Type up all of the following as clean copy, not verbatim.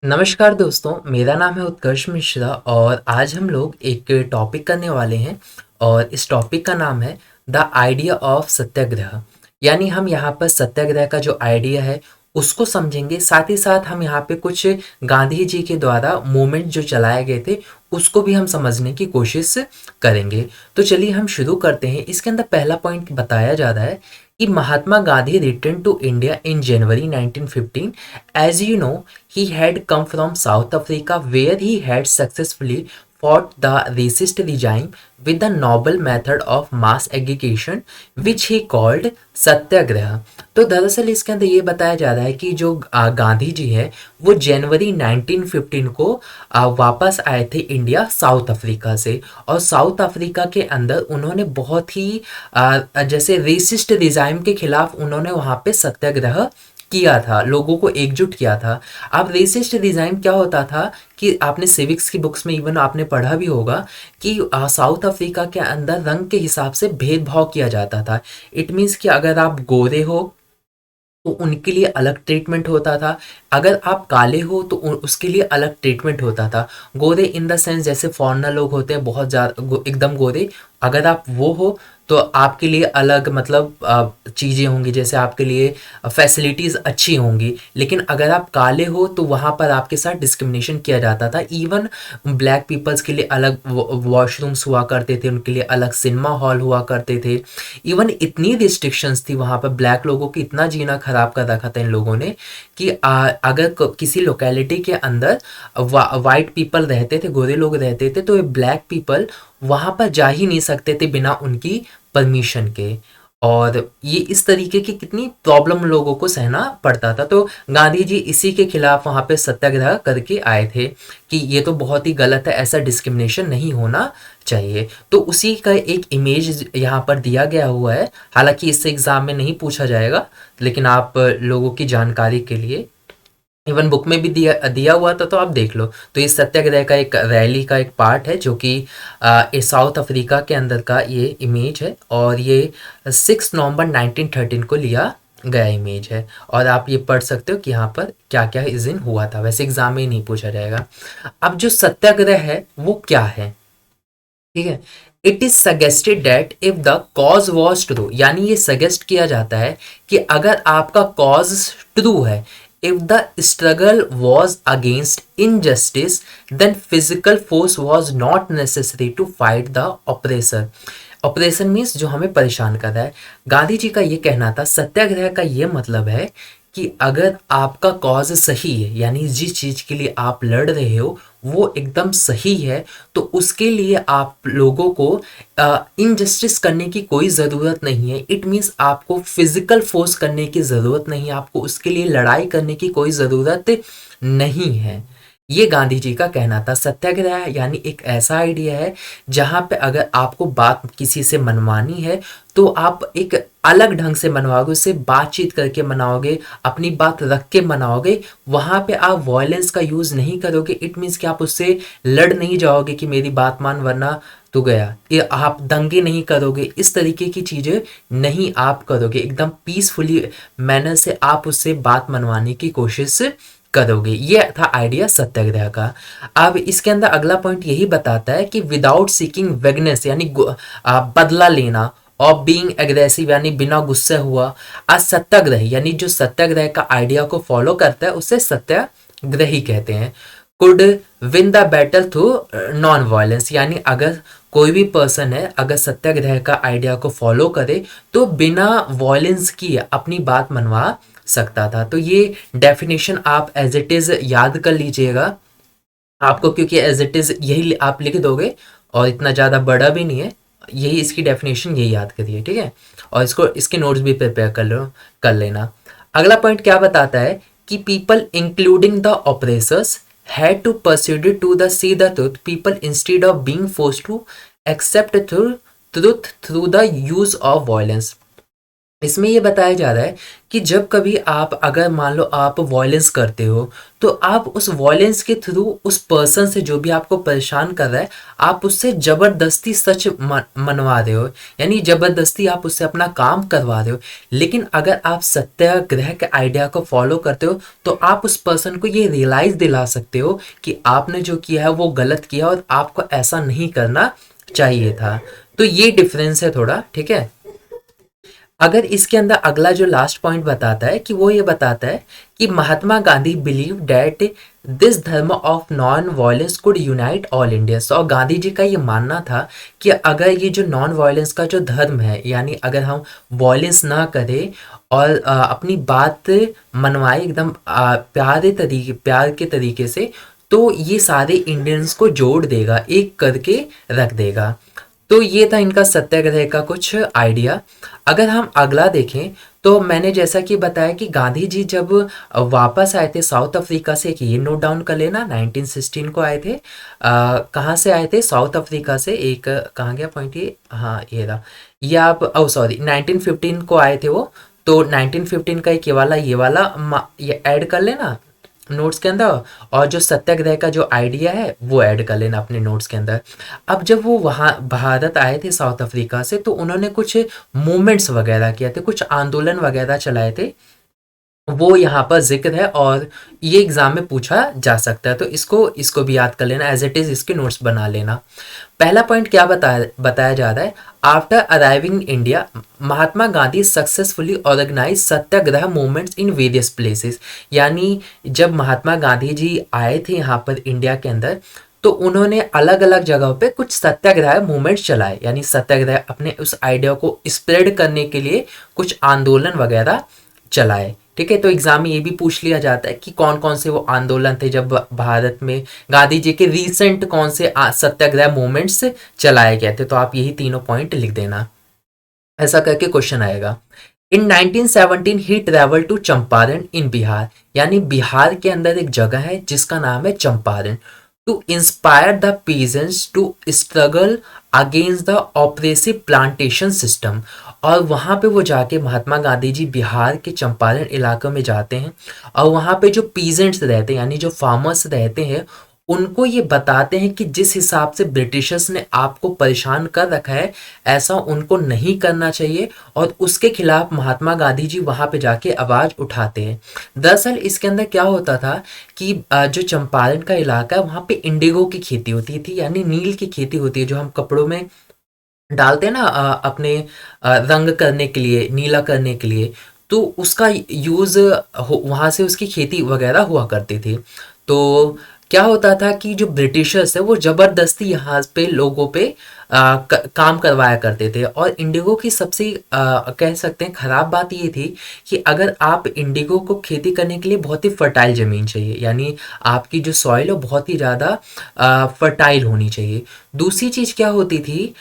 नमस्कार दोस्तों, मेरा नाम है उत्कर्ष मिश्रा और आज हम लोग एक टॉपिक करने वाले हैं और इस टॉपिक का नाम है द आइडिया ऑफ सत्याग्रह। यानी हम यहाँ पर सत्याग्रह का जो आइडिया है उसको समझेंगे, साथ ही साथ हम यहाँ पे कुछ गांधी जी के द्वारा मूवमेंट जो चलाए गए थे उसको भी हम समझने की कोशिश करेंगे। तो चलिए हम शुरू करते हैं। इसके अंदर पहला पॉइंट बताया जा रहा है कि Mahatma Gandhi return to India in January 1915। As you know, he had come from South Africa where he had successfully fought the racist regime with the noble method of mass agitation which he called सत्याग्रह। तो दरअसल इसके अंदर ये बताया जा रहा है कि जो गांधी जी है वो जनवरी 1915 को वापस आए थे इंडिया साउथ अफ्रीका से। और साउथ अफ्रीका के अंदर उन्होंने बहुत ही जैसे रेसिस्ट रिजाइम के खिलाफ उन्होंने वहाँ पे सत्याग्रह किया था, लोगों को एकजुट किया था। अब रेसिस्ट डिजाइन क्या होता था कि आपने सिविक्स की बुक्स में इवन आपने पढ़ा भी होगा कि साउथ अफ्रीका के अंदर रंग के हिसाब से भेदभाव किया जाता था। इट मीन्स कि अगर आप गोरे हो तो उनके लिए अलग ट्रीटमेंट होता था, अगर आप काले हो तो उसके लिए अलग ट्रीटमेंट होता था। गोरे इन द सेंस जैसे फॉरेनर लोग होते हैं बहुत ज़्यादा एकदम गोरे, अगर आप वो हो तो आपके लिए अलग मतलब चीज़ें होंगी, जैसे आपके लिए फैसिलिटीज़ अच्छी होंगी। लेकिन अगर आप काले हो तो वहाँ पर आपके साथ डिस्क्रिमिनेशन किया जाता था। इवन ब्लैक पीपल्स के लिए अलग वॉशरूम्स हुआ करते थे, उनके लिए अलग सिनेमा हॉल हुआ करते थे। इवन इतनी रिस्ट्रिक्शंस थी वहाँ पर, ब्लैक लोगों की इतना जीना खराब कर रखा था इन लोगों ने कि अगर किसी लोकेलिटी के अंदर वाइट पीपल रहते थे, गोरे लोग रहते थे, तो ये ब्लैक पीपल वहाँ पर जा ही नहीं सकते थे बिना उनकी परमिशन के। और ये इस तरीके की कितनी प्रॉब्लम लोगों को सहना पड़ता था। तो गांधी जी इसी के खिलाफ वहाँ पे सत्याग्रह करके आए थे कि ये तो बहुत ही गलत है, ऐसा डिस्क्रिमिनेशन नहीं होना चाहिए। तो उसी का एक इमेज यहाँ पर दिया गया हुआ है। हालांकि इससे एग्जाम में नहीं पूछा जाएगा, लेकिन आप लोगों की जानकारी के लिए इवन बुक में भी दिया दिया हुआ था, तो आप देख लो। तो ये सत्याग्रह का एक रैली का एक पार्ट है जो कि ये साउथ अफ्रीका के अंदर का ये इमेज है और ये 6 नवंबर 1913 को लिया गया इमेज है। और आप ये पढ़ सकते हो कि यहाँ पर क्या क्या इस दिन हुआ था। वैसे एग्जाम में ही नहीं पूछा जाएगा। अब जो सत्याग्रह है वो क्या है, ठीक है। It is suggested that if the cause was true, यानी ये सजेस्ट किया जाता है कि अगर आपका कॉज ट्रू है, if the struggle was against injustice, then physical force was not necessary to fight the oppressor। Operation means जो हमें परेशान कर रहा है। गांधी जी का ये कहना था, सत्याग्रह का ये मतलब है कि अगर आपका कॉज सही है, यानी जिस चीज के लिए आप लड़ रहे हो वो एकदम सही है, तो उसके लिए आप लोगों को इनजस्टिस करने की कोई ज़रूरत नहीं है। इट मीन्स आपको फिजिकल फोर्स करने की ज़रूरत नहीं है, आपको उसके लिए लड़ाई करने की कोई ज़रूरत नहीं है। ये गांधी जी का कहना था। सत्याग्रह यानी एक ऐसा आइडिया है जहां पे अगर आपको बात किसी से मनवानी है तो आप एक अलग ढंग से मनवाओगे, उससे बातचीत करके मनाओगे, अपनी बात रख के मनाओगे। वहां पे आप वॉयलेंस का यूज नहीं करोगे। इट मीन्स कि आप उससे लड़ नहीं जाओगे कि मेरी बात मान वरना तू गया, ये आप दंगे नहीं करोगे, इस तरीके की चीजें नहीं आप करोगे। एकदम पीसफुली मैनर से आप उससे बात मनवाने की कोशिश करोगे। ये था आइडिया सत्याग्रह का। अब इसके अंदर अगला पॉइंट यही बताता है कि विदाउट सीकिंग वेगनेस, यानी बदला लेना, और बीइंग एग्रेसिव यानी बिना गुस्से हुआ, सत्याग्रह यानी जो सत्याग्रह का आइडिया को फॉलो करता है उसे सत्याग्रही कहते हैं। Could win the battle through non violence, यानी अगर कोई भी पर्सन है अगर सत्याग्रह का आइडिया को फॉलो करे तो बिना वॉयलेंस किए अपनी बात मनवा सकता था। तो ये डेफिनेशन आप एज इट इज याद कर लीजिएगा आपको, क्योंकि एज इट इज यही आप लिख दोगे और इतना ज़्यादा बड़ा भी नहीं है। यही इसकी डेफिनेशन यही याद करिए, ठीक है। और इसको इसके नोट्स भी प्रिपेयर कर लेना। अगला पॉइंट क्या बताता है कि people including the oppressors had to pursue to the see the truth people instead of being forced to accept truth through the use of violence। इसमें ये बताया जा रहा है कि जब कभी आप अगर मान लो आप वॉयलेंस करते हो, तो आप उस वॉयलेंस के थ्रू उस पर्सन से जो भी आपको परेशान कर रहा है, आप उससे ज़बरदस्ती सच मनवा रहे हो, यानी ज़बरदस्ती आप उससे अपना काम करवा रहे हो। लेकिन अगर आप सत्याग्रह के आइडिया को फॉलो करते हो, तो आप उस पर्सन को ये रियलाइज़ दिला सकते हो कि आपने जो किया है वो गलत किया और आपको ऐसा नहीं करना चाहिए था। तो ये डिफरेंस है थोड़ा, ठीक है। अगर इसके अंदर अगला जो लास्ट पॉइंट बताता है कि वो ये बताता है कि Mahatma Gandhi believe that this धर्म of non violence could unite all Indians. और गांधी जी का ये मानना था कि अगर ये जो नॉन वायलेंस का जो धर्म है, यानी अगर हम वायलेंस ना करें और अपनी बात मनवाए एकदम प्यार के तरीके से, तो ये सारे इंडियंस को जोड़ देगा, एक करके रख देगा। तो ये था इनका सत्याग्रह का कुछ आइडिया। अगर हम अगला देखें, तो मैंने जैसा कि बताया कि गांधी जी जब वापस आए थे साउथ अफ्रीका से, कि ये नोट डाउन कर लेना, 1916 को आए थे। कहाँ से आए थे? साउथ अफ्रीका से। एक कहाँ गया पॉइंट ये, हाँ ये रहा। ये आप सॉरी 1915 को आए थे वो। तो 1915 का एक ये ऐड कर लेना नोट्स के अंदर, और जो सत्याग्रह का जो आइडिया है वो ऐड कर लेना अपने नोट्स के अंदर। अब जब वो वहाँ भारत आए थे साउथ अफ्रीका से, तो उन्होंने कुछ मूवमेंट्स वगैरह किए थे, कुछ आंदोलन वगैरह चलाए थे, वो यहाँ पर जिक्र है और ये एग्जाम में पूछा जा सकता है। तो इसको इसको भी याद कर लेना, एज इट इज इसके नोट्स बना लेना। पहला पॉइंट क्या बताया जा रहा है? After arriving in India, Mahatma Gandhi successfully organise satyagraha movements in various places. यानी जब महात्मा गांधी जी आए थे यहाँ पर इंडिया के अंदर, तो उन्होंने अलग अलग जगहों पे कुछ सत्याग्रह मूवमेंट्स चलाए, यानी सत्याग्रह अपने उस आइडिया को स्प्रेड करने के लिए कुछ आंदोलन वगैरह चलाए। ठीक है, तो एग्जाम में ये भी पूछ लिया जाता है कि कौन कौन से वो आंदोलन थे जब भारत में गांधी जी के रीसेंट कौन से सत्याग्रह मूवमेंट्स चलाए गए थे। तो आप यही तीनों पॉइंट लिख देना, ऐसा करके क्वेश्चन आएगा। इन 1917 ही ट्रेवल टू चंपारण इन बिहार, यानी बिहार के अंदर एक जगह है जिसका नाम है Champaran, to inspire the peasants to struggle against the oppressive plantation system. और वहाँ पे वो जाके महात्मा गांधी जी बिहार के चंपारण इलाकों में जाते हैं, और वहाँ पे जो पीजेंट्स रहते हैं, यानी जो फार्मर्स रहते हैं, उनको ये बताते हैं कि जिस हिसाब से ब्रिटिशर्स ने आपको परेशान कर रखा है, ऐसा उनको नहीं करना चाहिए, और उसके खिलाफ महात्मा गांधी जी वहाँ पे जाके आवाज़ उठाते हैं। दरअसल इसके अंदर क्या होता था कि जो चंपारण का इलाका है, वहाँ पे इंडिगो की खेती होती थी, यानी नील की खेती होती है, जो हम कपड़ों में डालते हैं ना अपने रंग करने के लिए, नीला करने के लिए। तो उसका यूज़ वहाँ से उसकी खेती वगैरह हुआ करती थी। तो क्या होता था कि जो ब्रिटिशर्स है वो ज़बरदस्ती यहाँ पे लोगों पे काम करवाया करते थे। और इंडिगो की सबसे कह सकते हैं ख़राब बात ये थी कि अगर आप इंडिगो को खेती करने के लिए बहुत ही फर्टाइल ज़मीन चाहिए, यानी आपकी जो सॉइल है बहुत ही ज़्यादा फर्टाइल होनी चाहिए। दूसरी चीज़ क्या होती थी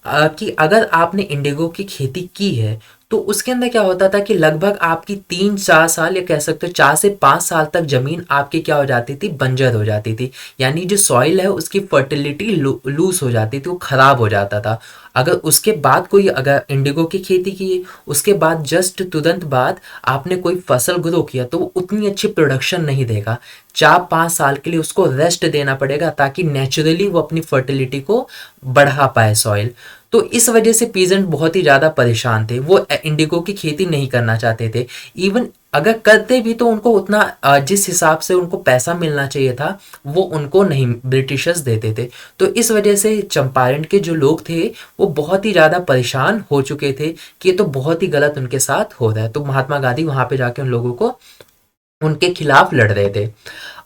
कि अगर आपने इंडिगो की खेती की है, तो उसके अंदर क्या होता था कि लगभग आपकी 3-4 साल, या कह सकते हो 4 से 5 साल तक ज़मीन आपकी क्या हो जाती थी? बंजर हो जाती थी। यानी जो सॉइल है उसकी फर्टिलिटी लूज हो जाती थी, वो ख़राब हो जाता था। अगर उसके बाद कोई अगर इंडिगो की खेती की, उसके बाद जस्ट तुरंत बाद आपने कोई फसल ग्रो किया, तो वो उतनी अच्छी प्रोडक्शन नहीं देगा। 4-5 साल के लिए उसको रेस्ट देना पड़ेगा, ताकि नेचुरली वो अपनी फर्टिलिटी को बढ़ा पाए सॉइल। तो इस वजह से पीजेंट बहुत ही ज़्यादा परेशान थे, वो इंडिगो की खेती नहीं करना चाहते थे। इवन अगर करते भी तो उनको उतना जिस हिसाब से उनको पैसा मिलना चाहिए था, वो उनको नहीं, ब्रिटिशर्स देते थे। तो इस वजह से चंपारण के जो लोग थे वो बहुत ही ज़्यादा परेशान हो चुके थे कि ये तो बहुत ही गलत उनके साथ हो रहा है। तो महात्मा गांधी वहाँ पे जाके उन लोगों को उनके खिलाफ लड़ रहे थे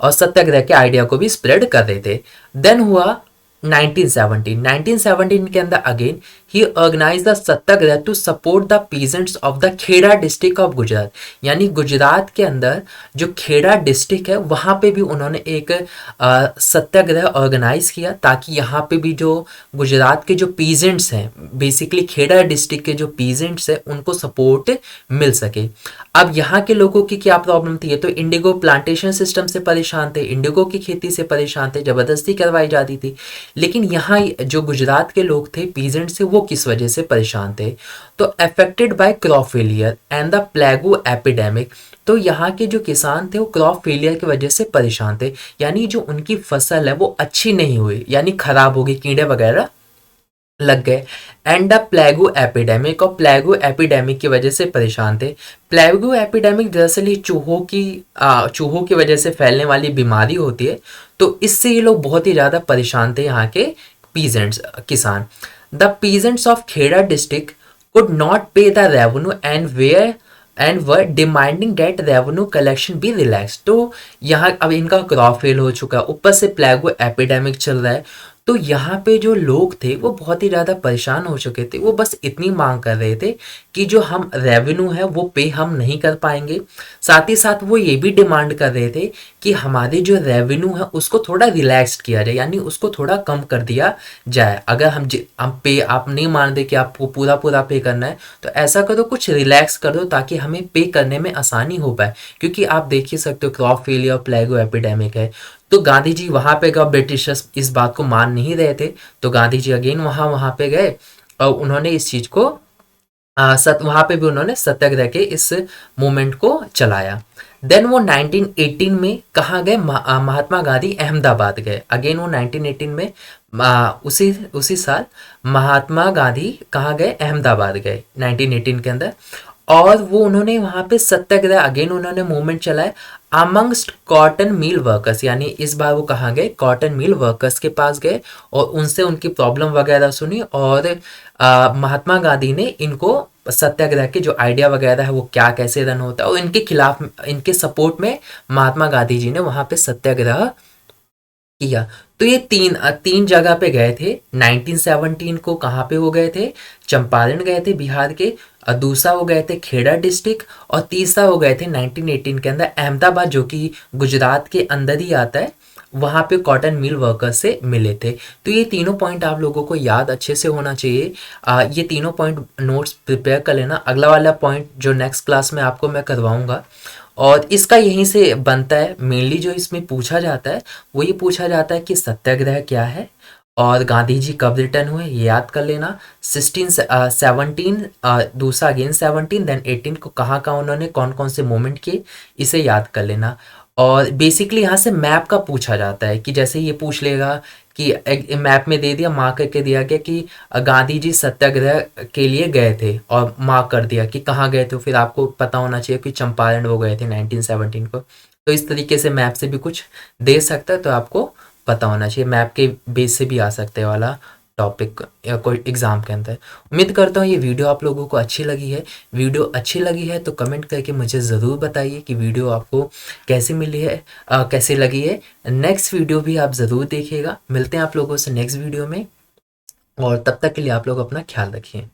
और सत्याग्रह के आइडिया को भी स्प्रेड कर रहे थे। देन हुआ 1917 के अंदर again he organise the satyagraha to support the peasants of the Kheda district of Gujarat. यानी गुजरात के अंदर जो खेड़ा डिस्ट्रिक्ट है, वहाँ पे भी उन्होंने एक सत्याग्रह ऑर्गेनाइज किया, ताकि यहाँ पे भी जो गुजरात के जो पीजेंट्स हैं, बेसिकली खेड़ा डिस्ट्रिक्ट के जो पीजेंट्स हैं, उनको सपोर्ट मिल सके। अब यहाँ के लोगों की क्या प्रॉब्लम थी? तो इंडिगो प्लांटेशन सिस्टम से परेशान थे, इंडिगो की खेती से परेशान थे, ज़बरदस्ती करवाई जाती थी। लेकिन यहाँ जो गुजरात के लोग थे पीजेंट से, वो वो किस वजह से परेशान थे। तो affected by crop failure and the plague epidemic, तो यहाँ के जो किसान थे वो क्रॉप फेलियर की वजह से परेशान थे, यानी जो उनकी फसल है वो अच्छी नहीं हुई, यानी खराब हो गई, कीड़े वगैरह लग गए। एंड द प्लेगो एपिडेमिक, और प्लेगो एपिडेमिक की वजह से परेशान थे। प्लेगो एपिडेमिक दरअसल ये चूहों की वजह से फैलने वाली बीमारी होती है, तो इससे ये लोग बहुत ही ज़्यादा परेशान थे यहाँ के पीजेंट्स, किसान। The peasants of Kheda district could not pay the revenue and were demanding that revenue collection be relaxed। तो यहाँ अब इनका क्रॉप फेल हो चुका है, ऊपर से प्लेगो एपिडेमिक चल रहा है, तो यहाँ पे जो लोग थे वो बहुत ही ज़्यादा परेशान हो चुके थे। वो बस इतनी मांग कर रहे थे कि जो हम रेवेन्यू है वो पे हम नहीं कर पाएंगे। साथ ही साथ वो ये भी डिमांड कर रहे थे कि हमारे जो रेवेन्यू है उसको थोड़ा रिलैक्स किया जाए, यानी उसको थोड़ा कम कर दिया जाए। अगर हम पे आप नहीं मान दे कि आपको पूरा पूरा पे करना है, तो ऐसा करो, कुछ रिलैक्स कर दो ताकि हमें पे करने में आसानी हो पाए। क्योंकि आप देख ही सकते हो क्रॉप फेलियर और प्लेगो एपिडेमिक है। तो गांधी जी वहां पे गए, ब्रिटिशर्स इस बात को मान नहीं रहे थे, तो गांधी जी अगेन वहां पे गए और उन्होंने इस चीज को वहां पे भी उन्होंने सत्याग्रह के इस मूवमेंट को चलाया। देन वो 1918 में कहाँ गए, महात्मा गांधी अहमदाबाद गए। अगेन वो 1918 में उसी साल महात्मा गांधी कहाँ गए, अहमदाबाद गए 1918 के अंदर। और वो उन्होंने वहां पे सत्याग्रह अगेन उन्होंने मूवमेंट चलाया अमंगस्ट कॉटन मिल वर्कर्स, यानी इस बार वो कहाँ गए, कॉटन मिल वर्कर्स के पास गए और उनसे उनकी प्रॉब्लम वगैरह सुनी। और महात्मा गांधी ने इनको सत्याग्रह के जो आइडिया वगैरह है वो क्या कैसे रन होता है, और इनके खिलाफ, इनके सपोर्ट में महात्मा गांधी जी ने वहां पे सत्याग्रह किया। तो ये तीन जगह पे गए थे। 1917 को कहाँ पे वो गए थे, चंपारण गए थे बिहार के, और दूसरा वो गए थे खेड़ा डिस्ट्रिक्ट, और तीसरा वो गए थे 1918 के अंदर अहमदाबाद, जो कि गुजरात के अंदर ही आता है, वहाँ पे कॉटन मिल वर्कर्स से मिले थे। तो ये तीनों पॉइंट आप लोगों को याद अच्छे से होना चाहिए। ये तीनों पॉइंट नोट्स प्रिपेयर कर लेना। अगला वाला पॉइंट जो नेक्स्ट क्लास में आपको मैं करवाऊंगा, और इसका यहीं से बनता है मेनली, जो इसमें पूछा जाता है वो ये पूछा जाता है कि सत्याग्रह क्या है और गांधी जी कब रिटर्न हुए, ये याद कर लेना। 17 दूसरा अगेन 17 देन 18 को कहाँ कहाँ उन्होंने कौन कौन से मोमेंट किए, इसे याद कर लेना। और बेसिकली यहाँ से मैप का पूछा जाता है कि जैसे ये पूछ लेगा कि एक मैप में दे दिया, मार्क करके दिया गया कि गांधी जी सत्याग्रह के लिए गए थे और मार्क कर दिया कि कहाँ गए थे, फिर आपको पता होना चाहिए कि चंपारण वो गए थे 1917 को। तो इस तरीके से मैप से भी कुछ दे सकता है, तो आपको पता होना चाहिए, मैप के बेस से भी आ सकते वाला टॉपिक या कोई एग्जाम के अंदर। उम्मीद करता हूँ ये वीडियो आप लोगों को अच्छी लगी है। वीडियो अच्छी लगी है तो कमेंट करके मुझे ज़रूर बताइए कि वीडियो आपको कैसी मिली है, कैसी लगी है। नेक्स्ट वीडियो भी आप ज़रूर देखिएगा। मिलते हैं आप लोगों से नेक्स्ट वीडियो में, और तब तक के लिए आप लोग अपना ख्याल रखिए।